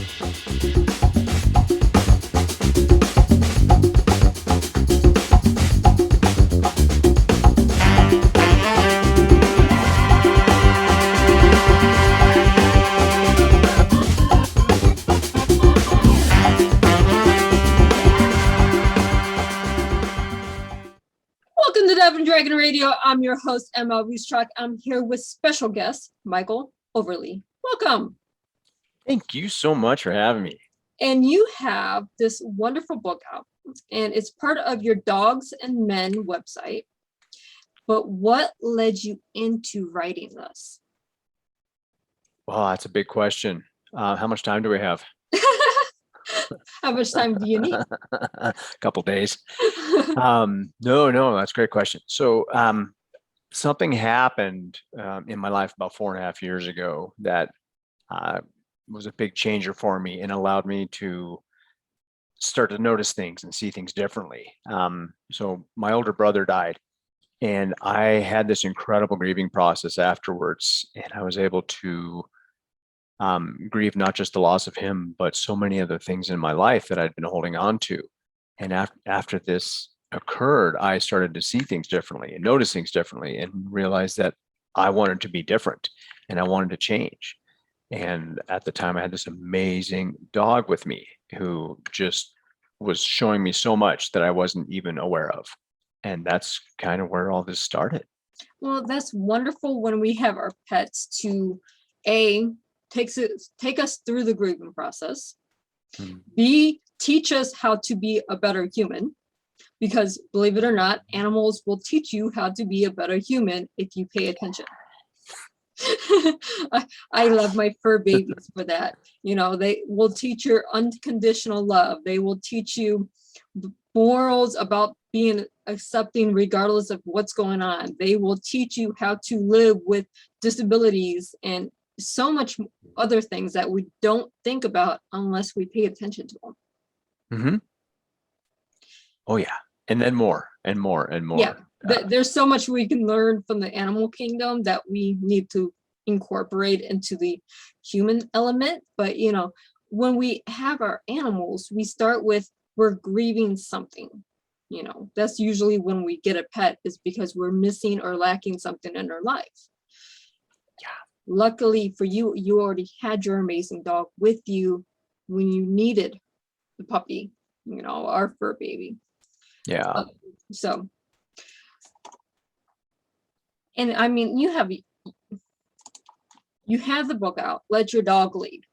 Welcome to Devon Dragon Radio. I'm your host, M.L.Ruscsak. I'm here with special guest, Michael Overlie. Welcome. Thank you so much for having me. And you have this wonderful book out, and it's part of your Dogs and Men website. But what led you into writing this? Well, that's a big question. How much time do we have? How much time do you need? A couple days. No, that's a great question. So something happened in my life about 4.5 years ago that was a big changer for me and allowed me to start to notice things and see things differently. So my older brother died, and I had this incredible grieving process afterwards, and I was able to grieve not just the loss of him, but so many other things in my life that I'd been holding on to. And after this occurred, I started to see things differently and notice things differently and realized that I wanted to be different and I wanted to change. And at the time, I had this amazing dog with me who just was showing me so much that I wasn't even aware of. And that's kind of where all this started. Well, that's wonderful when we have our pets to take us through the grieving process. B, teach us how to be a better human, because believe it or not, animals will teach you how to be a better human if you pay attention. I love my fur babies for that. You know, they will teach you unconditional love. They will teach you morals about being accepting regardless of what's going on. They will teach you how to live with disabilities and so much other things that we don't think about unless we pay attention to them. Mm-hmm. Oh yeah, and then more and more and more. Yeah, there's so much we can learn from the animal kingdom that we need to incorporate into the human element. But you know, when we have our animals, we start with we're grieving something. You know, that's usually when we get a pet, is because we're missing or lacking something in our life. Luckily for you, you already had your amazing dog with you when you needed the puppy, you know, our fur baby. Yeah. So, and I mean, you have the book out, Let Your Dog Lead.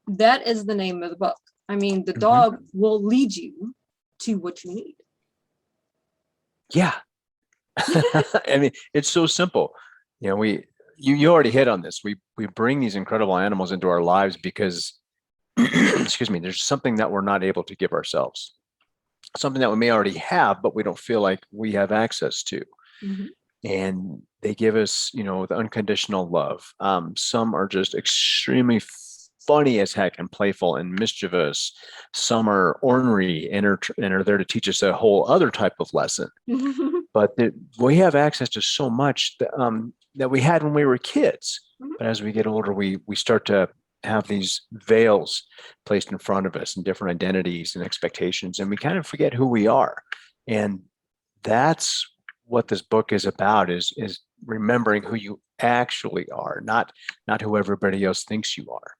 That is the name of the book. I mean, the dog will lead you to what you need. Yeah. I mean, it's so simple. You know, you already hit on this. We bring these incredible animals into our lives because, excuse me, there's something that we're not able to give ourselves, something that we may already have, but we don't feel like we have access to. Mm-hmm. And they give us, you know, the unconditional love. Some are just extremely funny as heck and playful and mischievous. Some are ornery and are there to teach us a whole other type of lesson. But we have access to so much that we had when we were kids. But as we get older, we start to have these veils placed in front of us and different identities and expectations, and we kind of forget who we are. And that's what this book is about, is remembering who you actually are, not who everybody else thinks you are.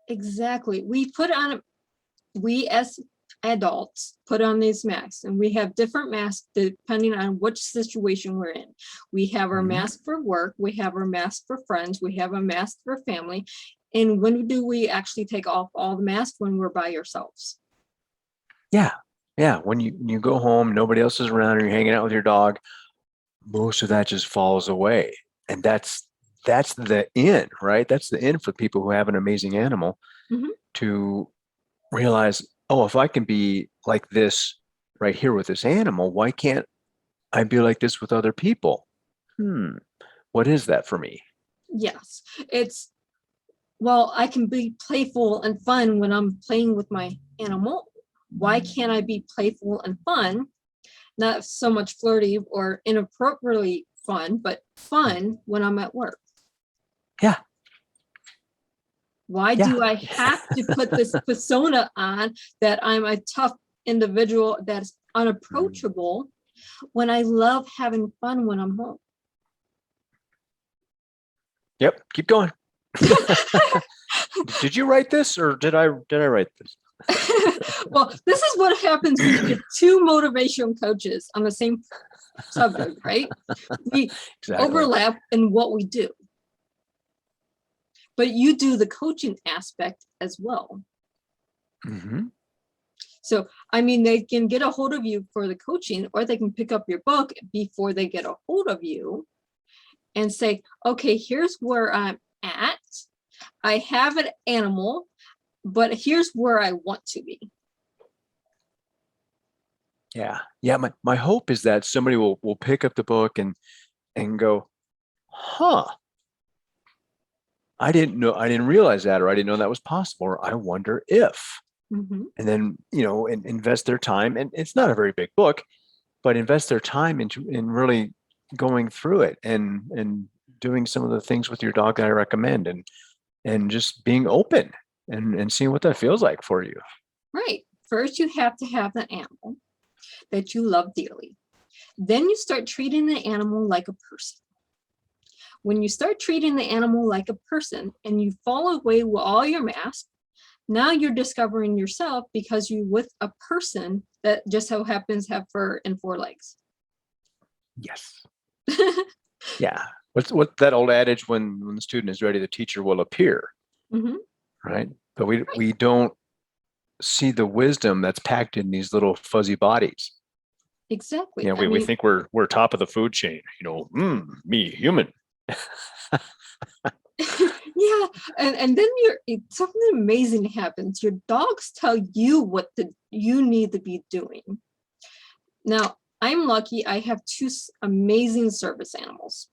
Exactly. We as adults put on these masks, and we have different masks depending on which situation we're in. We have our mask for work, we have our mask for friends, we have a mask for family. And when do we actually take off all the masks? When we're by ourselves. Yeah. When you go home, nobody else is around, or you're hanging out with your dog, most of that just falls away. And that's the end, right? That's the end for people who have an amazing animal, to realize, oh, if I can be like this right here with this animal, why can't I be like this with other people? What is that for me? Yes, well, I can be playful and fun when I'm playing with my animal. Why can't I be playful and fun? Not so much flirty or inappropriately fun, but fun when I'm at work. Yeah. Why do I have to put this persona on that I'm a tough individual that's unapproachable when I love having fun when I'm home? Yep. Keep going. Did you write this or did I write this? Well, this is what happens when you get two motivational coaches on the same subject, right? We overlap in what we do. But you do the coaching aspect as well. Mm-hmm. So, I mean, they can get a hold of you for the coaching, or they can pick up your book before they get a hold of you and say, okay, here's where I'm at. I have an animal, but here's where I want to be. Yeah. Yeah. My hope is that somebody will pick up the book and go, huh, I didn't realize that, or I didn't know that was possible, or I wonder if, Mm-hmm. and then, and invest their time. And it's not a very big book, but invest their time in really going through it and doing some of the things with your dog that I recommend, and just being open and seeing what that feels like for you. Right. First, you have to have an animal that you love dearly. Then you start treating the animal like a person. When you start treating the animal like a person and you fall away with all your masks, now you're discovering yourself because you're with a person that just so happens have fur and four legs. Yes. Yeah. What's that old adage, when the student is ready, the teacher will appear. Mm-hmm. Right. But we don't see the wisdom that's packed in these little fuzzy bodies. Exactly. We think we're top of the food chain, me, human. Yeah. And then something amazing happens. Your dogs tell you what you need to be doing. Now, I'm lucky I have two amazing service animals.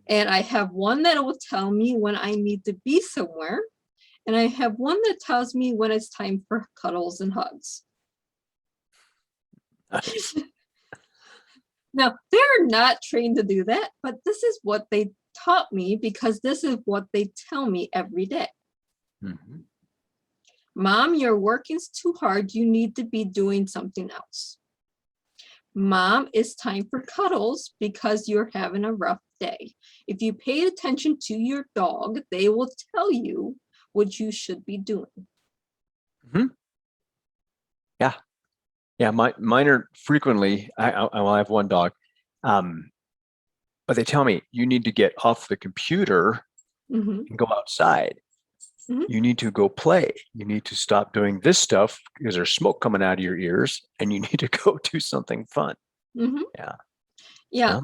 And I have one that will tell me when I need to be somewhere. And I have one that tells me when it's time for cuddles and hugs. Nice. Now, they're not trained to do that, but this is what they taught me because this is what they tell me every day. Mm-hmm. Mom, you're working too hard. You need to be doing something else. Mom, it's time for cuddles because you're having a rough day. If you pay attention to your dog, they will tell you what you should be doing. Mm-hmm. Yeah. Yeah. Mine are frequently, I have one dog, but they tell me you need to get off the computer Mm-hmm. and go outside. Mm-hmm. You need to go play. You need to stop doing this stuff because there's smoke coming out of your ears, and you need to go do something fun. Mm-hmm. Yeah. Yeah.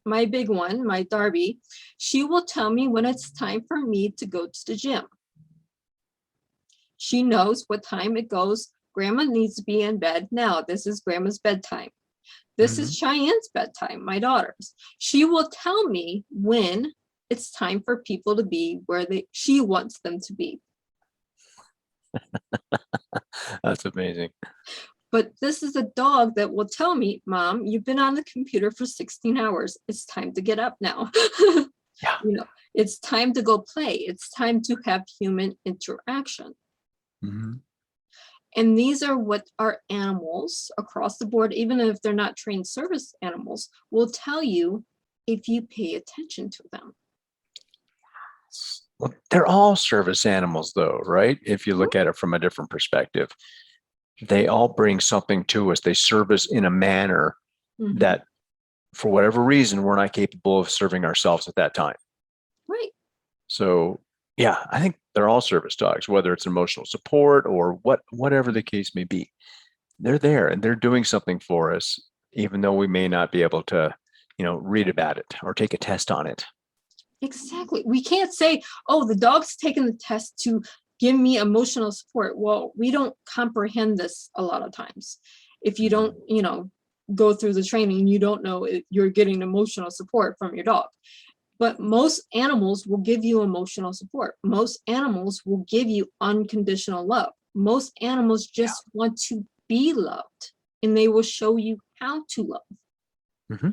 My big one, my Darby, she will tell me when it's time for me to go to the gym. She knows what time it goes. Grandma needs to be in bed now. This is Grandma's bedtime. This is Cheyenne's bedtime, my daughter's. She will tell me when it's time for people to be where she wants them to be. That's amazing. But this is a dog that will tell me, Mom, you've been on the computer for 16 hours. It's time to get up now. Yeah. It's time to go play. It's time to have human interaction. Mm-hmm. And these are what our animals across the board, even if they're not trained service animals, will tell you if you pay attention to them. Well, they're all service animals, though, right? If you look at it from a different perspective, they all bring something to us. They serve us in a manner that, for whatever reason, we're not capable of serving ourselves at that time. Right. So, yeah, I think they're all service dogs, whether it's emotional support or whatever the case may be. They're there and they're doing something for us, even though we may not be able to, read about it or take a test on it. Exactly. We can't say, oh, the dog's taking the test to give me emotional support. Well, we don't comprehend this a lot of times. If you don't, go through the training, you don't know you're getting emotional support from your dog. But most animals will give you emotional support. Most animals will give you unconditional love. Most animals just want to be loved, and they will show you how to love. Mm-hmm.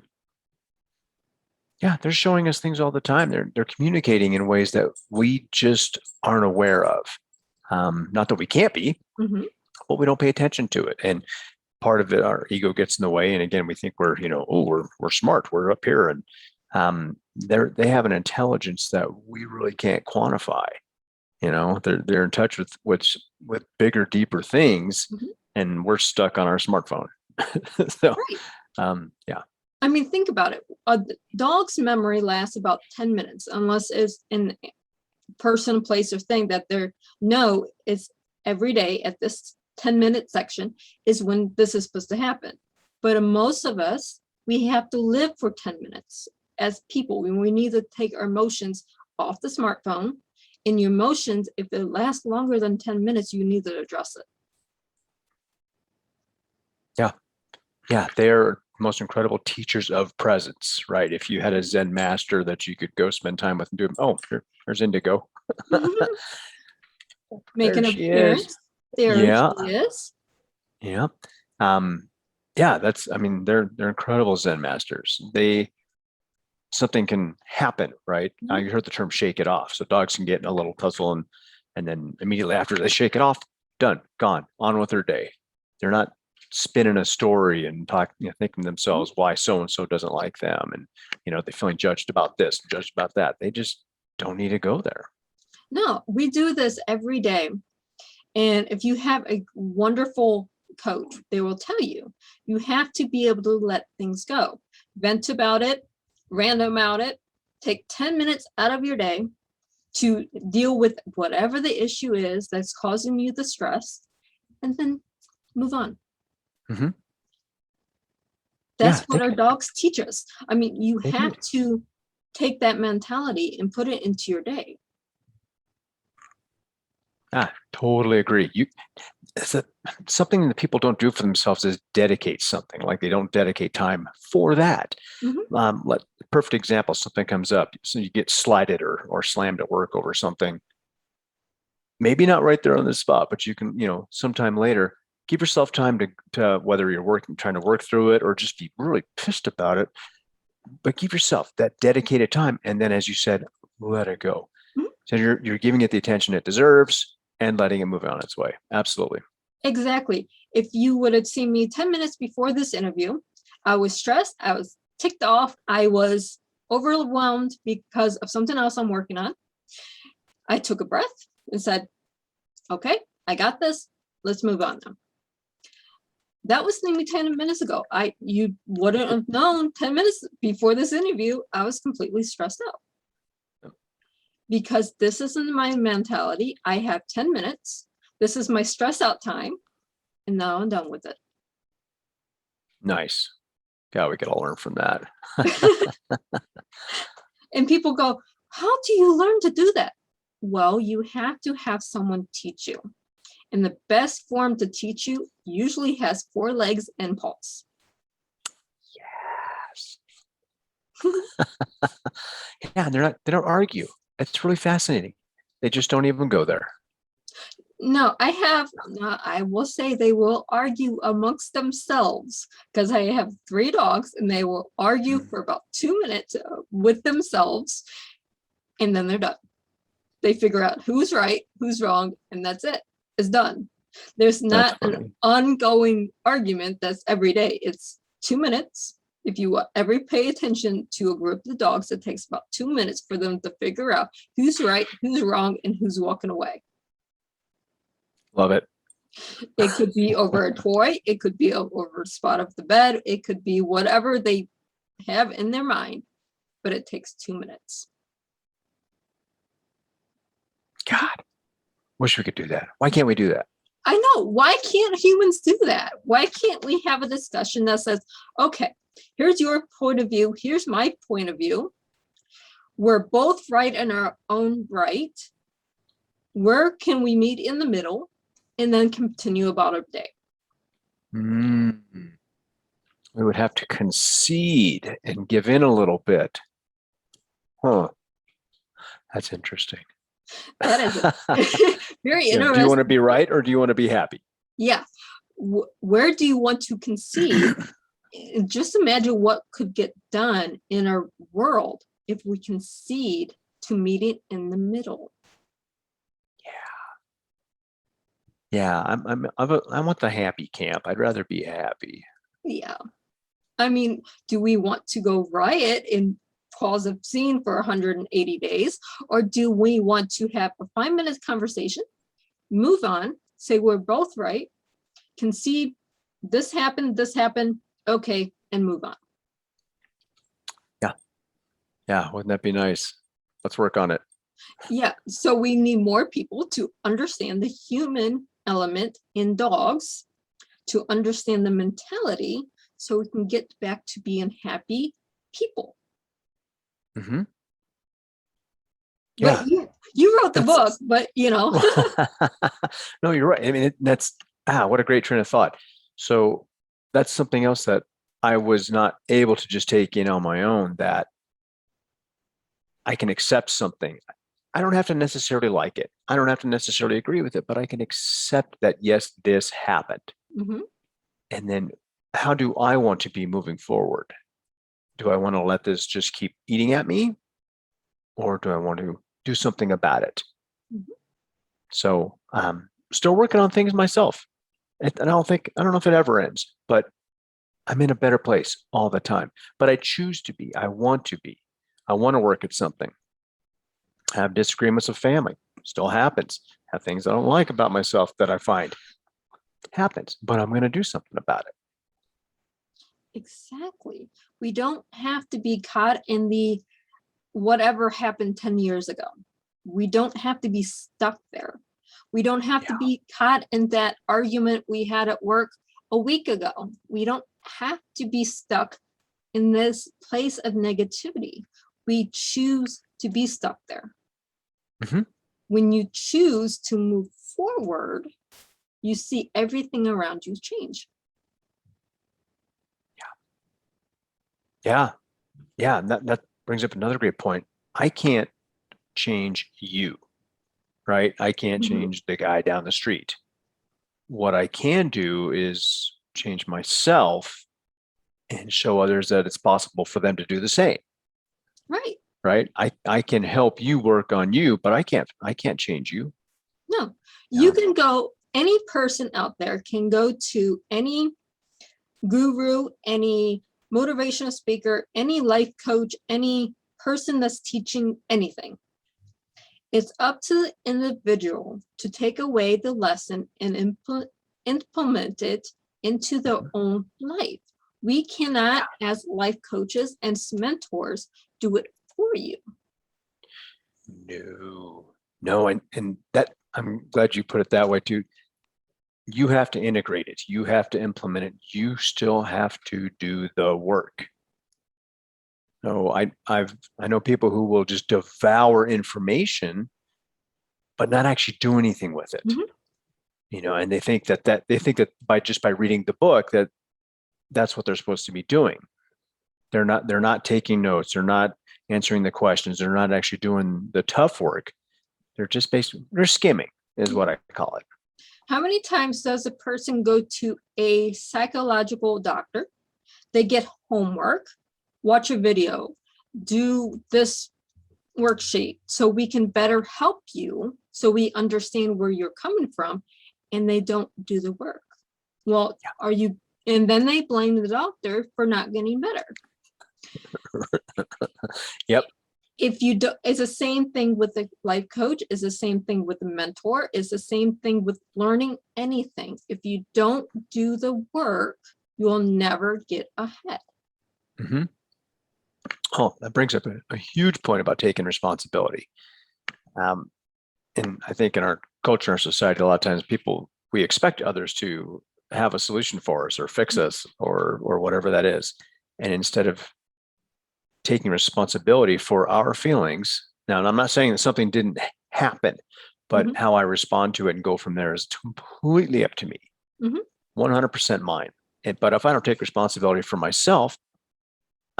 Yeah, they're showing us things all the time. They're communicating in ways that we just aren't aware of. Not that we can't be, Mhm. but we don't pay attention to it. And part of it, our ego gets in the way. And again, we think we're, oh, we're smart, we're up here, and they have an intelligence that we really can't quantify. They're in touch with bigger, deeper things, Mhm. and we're stuck on our smartphone. So, Right. yeah. I mean, think about it. A dog's memory lasts about 10 minutes, unless it's in person, place, or thing that they're no, it's every day at this 10-minute section is when this is supposed to happen. But most of us, we have to live for 10 minutes as people. We need to take our emotions off the smartphone. In your emotions, if it lasts longer than 10 minutes, you need to address it. Yeah. Yeah. They're most incredible teachers of presence, right? If you had a Zen master that you could go spend time with and do, oh, here's Indigo. Make There an she is. appearance. There Yeah. she is. Yeah. I mean, they're incredible Zen masters. Something can happen, right? Mhm. You heard the term shake it off. So dogs can get in a little tussle, and then immediately after they shake it off, done, gone, on with their day. They're not spinning a story and thinking to themselves why so and so doesn't like them, and they're feeling judged about this, judged about that. They just don't need to go there. No, we do this every day. And if you have a wonderful coach, they will tell you, you have to be able to let things go, vent about it, rant about it, take 10 minutes out of your day to deal with whatever the issue is that's causing you the stress, and then move on. Mm-hmm. That's Yeah, what our dogs teach us. I mean, you they do. have to take that mentality and put it into your day. Totally agree. Something that people don't do for themselves is dedicate something. Like they don't dedicate time for that. Mhm. Perfect example. Something comes up, so you get slighted or slammed at work over something. Maybe not right there on the spot, but you can, sometime later, give yourself time to whether you're trying to work through it or just be really pissed about it. But give yourself that dedicated time, and then, as you said, let it go. Mhm. So you're giving it the attention it deserves and letting it move on its way. Absolutely. Exactly. If you would have seen me 10 minutes before this interview, I was stressed, I was ticked off, I was overwhelmed because of something else I'm working on. I took a breath and said, okay, I got this. Let's move on now. That was maybe 10 minutes ago. You wouldn't have known 10 minutes before this interview, I was completely stressed out. Because this isn't my mentality. I have 10 minutes. This is my stress out time. And now I'm done with it. Nice. Yeah, we could all learn from that. And people go, how do you learn to do that? Well, you have to have someone teach you. And the best form to teach you usually has 4 legs and paws. Yes. Yeah, they don't argue. It's really fascinating. They just don't even go there. No, I will say they will argue amongst themselves because I have 3 dogs and they will argue for about 2 minutes with themselves and then they're done. They figure out who's right, who's wrong, and that's it. It's done. There's That's not an funny. ongoing argument that's every day. It's 2 minutes. If you ever pay attention to a group of dogs, it takes about 2 minutes for them to figure out who's right, who's wrong, and who's walking away. Love it. It could be over a toy. It could be over a spot of the bed. It could be whatever they have in their mind, but it takes 2 minutes. God, wish we could do that. Why can't we do that? I know. Why can't humans do that? Why can't we have a discussion that says, okay, here's your point of view. Here's my point of view. We're both right in our own right. Where can we meet in the middle and then continue about our day? Mm. We would have to concede and give in a little bit. Huh. That's interesting. That is very Do interesting. you want to be right or do you want to be happy? Yeah. Where do you want to concede just imagine what could get done in our world if we concede to meeting in the middle. Yeah, I want the happy camp. I'd rather be happy. Yeah. I mean, do we want to go riot and cause a scene for 180 days? Or do we want to have a 5-minute conversation, move on, say we're both right, concede this happened, okay, and move on? Yeah, wouldn't that be nice? Let's work on it. Yeah, so we need more people to understand the human element in dogs, to understand the mentality, so we can get back to being happy people. Hmm. But Yeah. you wrote the book, but No, you're right. I mean, that's what a great train of thought. So that's something else that I was not able to just take in on my own, that I can accept something. I don't have to necessarily like it. I don't have to necessarily agree with it, but I can accept that, yes, this happened. Mhm. And then how do I want to be moving forward? Do I want to let this just keep eating at me, or do I want to do something about it? Mhm. So still working on things myself. And I don't know if it ever ends, but I'm in a better place all the time. But I choose to be. I want to be. I want to work at something. Have disagreements with family. Still happens. Have things I don't like about myself that I find. Happens. But I'm going to do something about it. Exactly. We don't have to be caught in the whatever happened 10 years ago. We don't have to be stuck there. We don't have to be caught in that argument we had at work a week ago. We don't have to be stuck in this place of negativity. We choose to be stuck there. Mhm. When you choose to move forward, you see everything around you change. Yeah. Yeah. And that brings up another great point. I can't change you, right? I can't Mhm. change the guy down the street. What I can do is change myself and show others that it's possible for them to do the same. Right. Right. I can help you work on you, but I can't change you. No, you No. can go, any person out there can go to any guru, any motivational speaker, any life coach, any person that's teaching anything. It's up to the individual to take away the lesson and implement it into their own life. We cannot, as life coaches and mentors, do it for you. No, and that I'm glad you put it that way too. You have to integrate it. You have to implement it. You still have to do the work. No, I know people who will just devour information, but not actually do anything with it. Mhm. And they think that by reading the book that's what they're supposed to be doing. They're not taking notes. They're not answering the questions. They're not actually doing the tough work. They're skimming is what I call it. How many times does a person go to a psychological doctor? They get homework, watch a video, do this worksheet so we can better help you, so we understand where you're coming from, and they don't do the work. Well, and then they blame the doctor for not getting better. Yep. If you do, it's the same thing with the life coach, it's the same thing with the mentor, it's the same thing with learning anything. If you don't do the work, you will never get ahead. Mm-hmm. Oh, that brings up a huge point about taking responsibility. And I think in our culture, our society, a lot of times we expect others to have a solution for us or fix us or whatever that is. And instead of taking responsibility for our feelings, now, and I'm not saying that something didn't happen, but Mhm. how I respond to it and go from there is completely up to me, Mhm. 100% mine. But if I don't take responsibility for myself,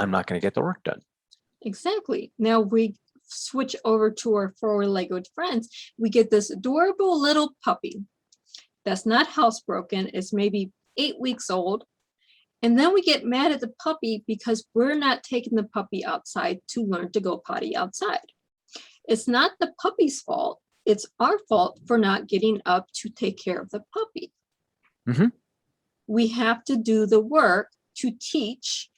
I'm not going to get the work done. Exactly. Now we switch over to our four-legged friends. We get this adorable little puppy that's not housebroken. It's maybe 8 weeks old. And then we get mad at the puppy because we're not taking the puppy outside to learn to go potty outside. It's not the puppy's fault. It's our fault for not getting up to take care of the puppy. Mm-hmm. We have to do the work to teach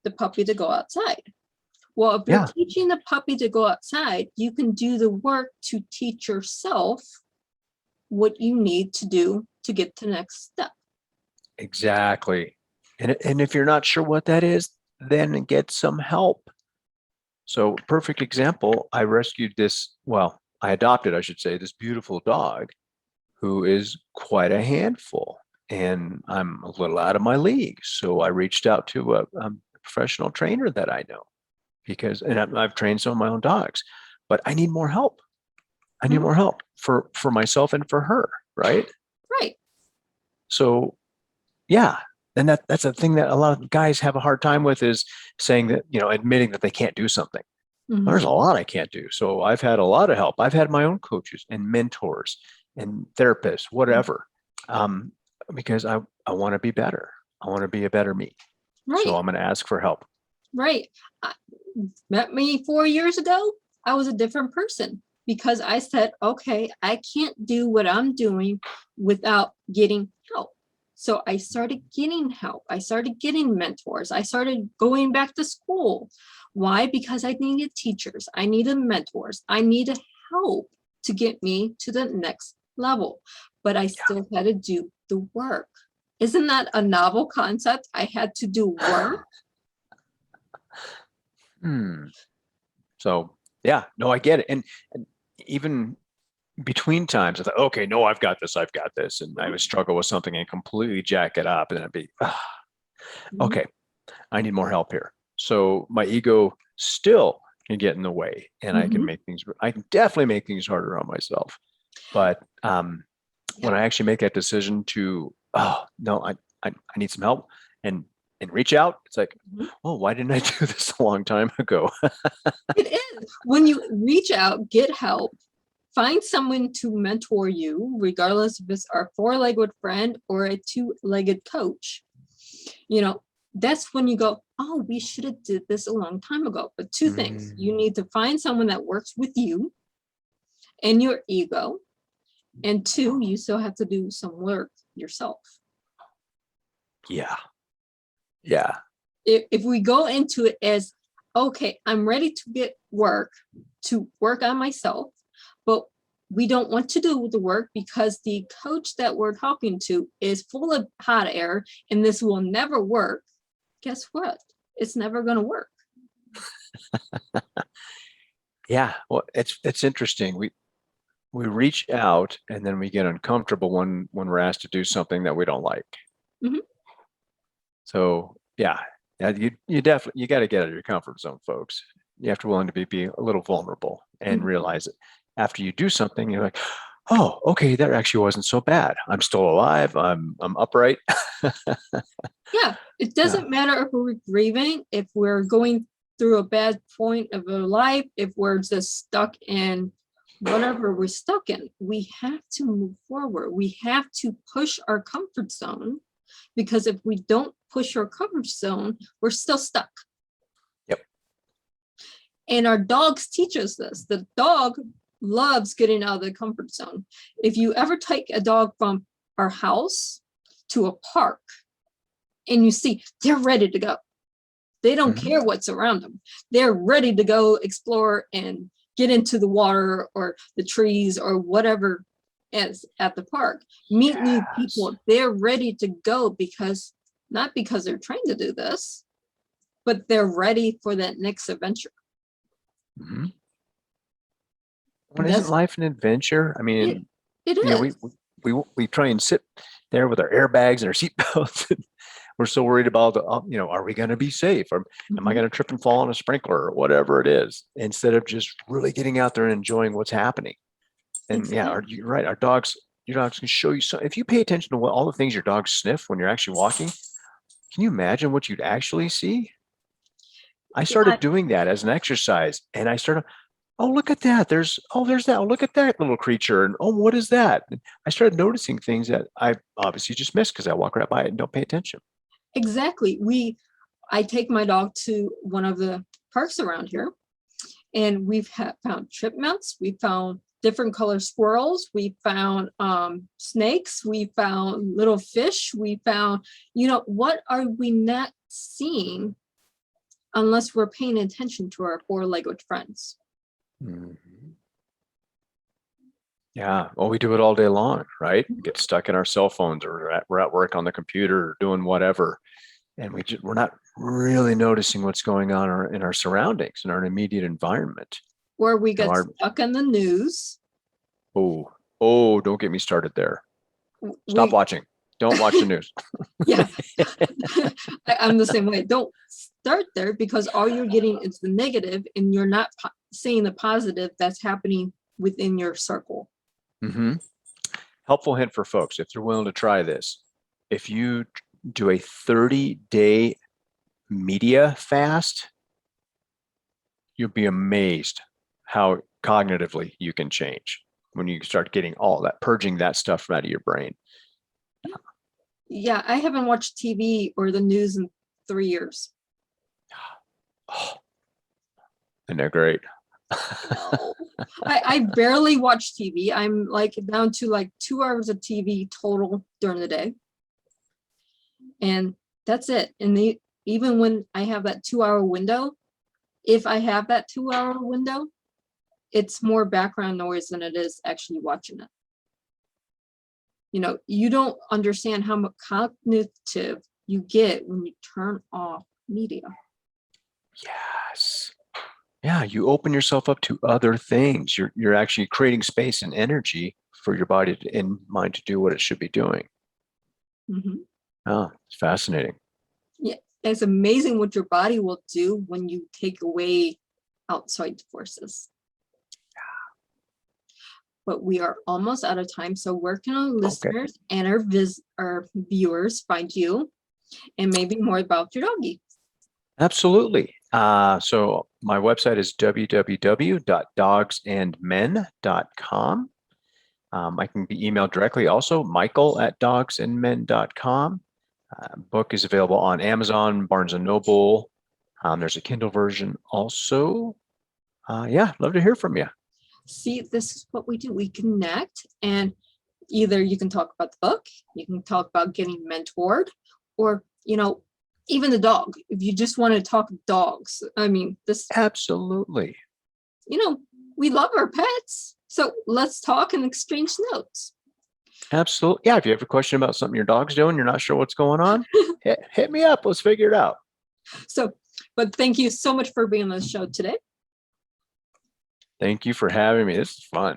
the puppy to go outside. Well, if you're teaching the puppy to go outside, you can do the work to teach yourself what you need to do to get to the next step. Exactly. And if you're not sure what that is, then get some help. So perfect example, I adopted, I should say, this beautiful dog who is quite a handful, and I'm a little out of my league. So I reached out to a professional trainer that I know I've trained some of my own dogs, but I need more help. I need more help for myself and for her. Right. Right. So, yeah. And that's a thing that a lot of guys have a hard time with, is saying that, admitting that they can't do something. Mhm. There's a lot I can't do. So I've had a lot of help. I've had my own coaches and mentors and therapists, whatever, because I want to be better. I want to be a better me. Right. So I'm going to ask for help. Right. Met me 4 years ago, I was a different person because I said, okay, I can't do what I'm doing without getting help. So I started getting help. I started getting mentors. I started going back to school. Why? Because I needed teachers. I needed mentors. I needed help to get me to the next level. But I still had to do the work. Isn't that a novel concept? I had to do work. So yeah, no, I get it. And even between times, I thought, okay, no, I've got this. And I would struggle with something and completely jack it up. And then I'd be, okay, I need more help here. So my ego still can get in the way, and I can definitely make things harder on myself. But when I actually make that decision to, no, I need some help and reach out, it's like, oh, why didn't I do this a long time ago? It is. When you reach out, get help, find someone to mentor you, regardless if it's our four-legged friend or a two-legged coach. That's when you go, oh, we should have did this a long time ago. But two things: you need to find someone that works with you and your ego, and two, you still have to do some work yourself. Yeah. If we go into it as, okay, I'm ready to work on myself, but we don't want to do the work because the coach that we're talking to is full of hot air and this will never work. Guess what? It's never going to work. Yeah. Well, it's interesting. We reach out and then we get uncomfortable when we're asked to do something that we don't like. So yeah, you definitely, you got to get out of your comfort zone, folks. You have to be willing to be a little vulnerable and realize it. After you do something, you're like, oh, okay, that actually wasn't so bad. I'm still alive. I'm upright. Yeah, it doesn't matter if we're grieving, if we're going through a bad point of our life, if we're just stuck in whatever we're stuck in. We have to move forward. We have to push our comfort zone, because if we don't push our comfort zone, we're still stuck. Yep. And our dogs teach us this. The dog loves getting out of the comfort zone. If you ever take a dog from our house to a park and you see they're ready to go, they don't care what's around them. They're ready to go explore and get into the water or the trees or whatever is at the park. Meet new people. They're ready to go not because they're trained to do this, but they're ready for that next adventure. Well, isn't life an adventure? I mean, it is. We try and sit there with our airbags and our seatbelts. And we're so worried about are we going to be safe? Or am I going to trip and fall on a sprinkler or whatever it is? Instead of just really getting out there and enjoying what's happening. And you're right. Your dogs can show you. So if you pay attention to all the things your dogs sniff when you're actually walking, can you imagine what you'd actually see? I started doing that as an exercise, and I started, oh, look at that. There's that. Oh, look at that little creature. And oh, what is that? And I started noticing things that I obviously just missed because I walk right by it and don't pay attention. Exactly. I take my dog to one of the parks around here, and we've found chipmunks. We found different color squirrels. We found snakes. We found little fish. We found, what are we not seeing unless we're paying attention to our four-legged friends? Mhm. Yeah, well, we do it all day long, right? We get stuck in our cell phones, or we're at work on the computer or doing whatever, and we're not really noticing what's going on in our surroundings, in our immediate environment. Or we You know, get stuck in the news. don't get me started there. Stop We, watching. Don't watch the news. yeah, I'm the same way. Don't start there, because all you're getting is the negative, and you're not seeing the positive that's happening within your circle. Mm-hmm. Helpful hint for folks, if they're willing to try this. If you do a 30-day media fast, you'll be amazed how cognitively you can change when you start getting all that, purging that stuff from out of your brain. Yeah, I haven't watched TV or the news in 3 years. Oh, and they're great. No, I barely watch TV. I'm like down to like 2 hours of TV total during the day, and that's it. And even when I have that 2-hour window, if I have that 2-hour window, it's more background noise than it is actually watching it. You don't understand how much cognitive you get when you turn off media. Yes. Yeah, you open yourself up to other things. You're actually creating space and energy for your body and mind to do what it should be doing. Mm-hmm. Oh, it's fascinating. Yeah, it's amazing what your body will do when you take away outside forces. But we are almost out of time. So where can our listeners and our viewers find you, and maybe more about your doggy? Absolutely. So my website is www.dogsandmen.com. I can be emailed directly also, michael@dogsandmen.com. Book is available on Amazon, Barnes and Noble. There's a Kindle version also. Yeah, love to hear from you. See, this is what we do. We connect, and either you can talk about the book, you can talk about getting mentored, or, even the dog. If you just want to talk dogs, Absolutely. we love our pets. So let's talk and exchange notes. Absolutely. Yeah, if you have a question about something your dog's doing, you're not sure what's going on, hit me up. Let's figure it out. But thank you so much for being on the show today. Thank you for having me. This is fun.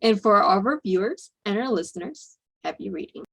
And for all of our viewers and our listeners, happy reading.